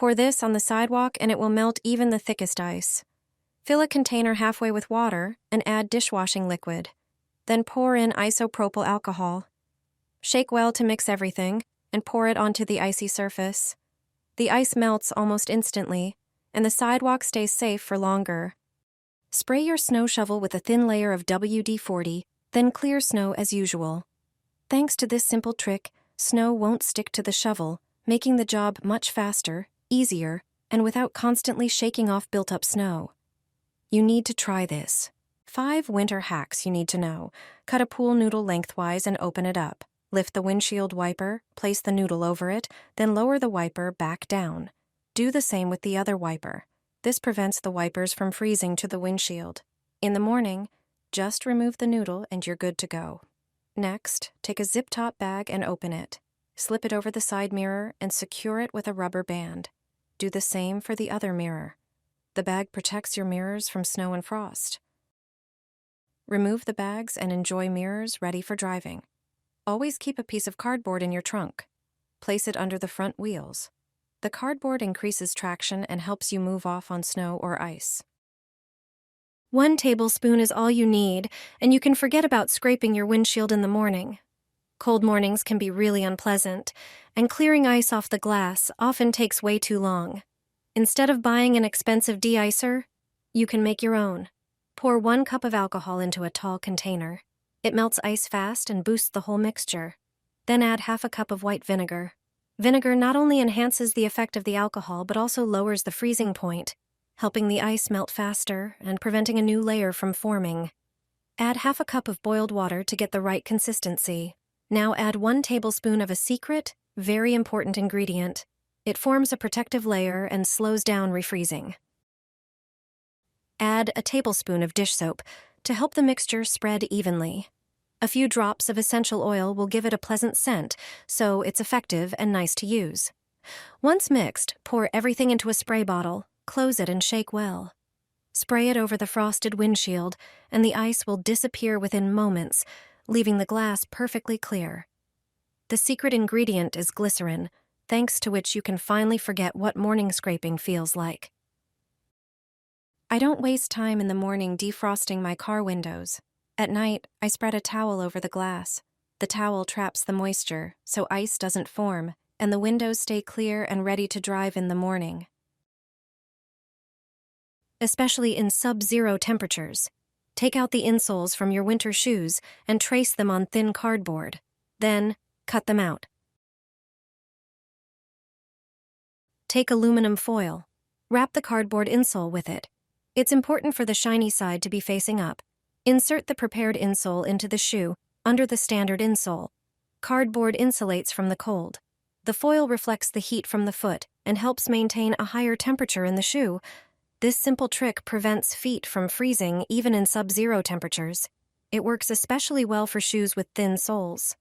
Pour this on the sidewalk and it will melt even the thickest ice. Fill a container halfway with water and add dishwashing liquid. Then pour in isopropyl alcohol. Shake well to mix everything and pour it onto the icy surface. The ice melts almost instantly, and the sidewalk stays safe for longer. Spray your snow shovel with a thin layer of WD-40, then clear snow as usual. Thanks to this simple trick, snow won't stick to the shovel, making the job much faster, easier, and without constantly shaking off built-up snow. You need to try this. 5 winter hacks you need to know. Cut a pool noodle lengthwise and open it up. Lift the windshield wiper, place the noodle over it, then lower the wiper back down. Do the same with the other wiper. This prevents the wipers from freezing to the windshield. In the morning, just remove the noodle and you're good to go. Next, take a zip-top bag and open it. Slip it over the side mirror and secure it with a rubber band. Do the same for the other mirror. The bag protects your mirrors from snow and frost. Remove the bags and enjoy mirrors ready for driving. Always keep a piece of cardboard in your trunk. Place it under the front wheels. The cardboard increases traction and helps you move off on snow or ice. 1 tablespoon is all you need, and you can forget about scraping your windshield in the morning. Cold mornings can be really unpleasant, and clearing ice off the glass often takes way too long. Instead of buying an expensive de-icer, you can make your own. Pour 1 cup of alcohol into a tall container. It melts ice fast and boosts the whole mixture. Then add half a cup of white vinegar. Vinegar not only enhances the effect of the alcohol but also lowers the freezing point, helping the ice melt faster and preventing a new layer from forming. Add half a cup of boiled water to get the right consistency. Now add 1 tablespoon of a secret, very important ingredient. It forms a protective layer and slows down refreezing. Add a tablespoon of dish soap to help the mixture spread evenly. A few drops of essential oil will give it a pleasant scent, so it's effective and nice to use. Once mixed, pour everything into a spray bottle, close it and shake well. Spray it over the frosted windshield, and the ice will disappear within moments, leaving the glass perfectly clear. The secret ingredient is glycerin, thanks to which you can finally forget what morning scraping feels like. I don't waste time in the morning defrosting my car windows. At night, I spread a towel over the glass. The towel traps the moisture, so ice doesn't form, and the windows stay clear and ready to drive in the morning. Especially in sub-zero temperatures. Take out the insoles from your winter shoes and trace them on thin cardboard. Then, cut them out. Take aluminum foil. Wrap the cardboard insole with it. It's important for the shiny side to be facing up. Insert the prepared insole into the shoe, under the standard insole. Cardboard insulates from the cold. The foil reflects the heat from the foot and helps maintain a higher temperature in the shoe. This simple trick prevents feet from freezing even in sub-zero temperatures. It works especially well for shoes with thin soles.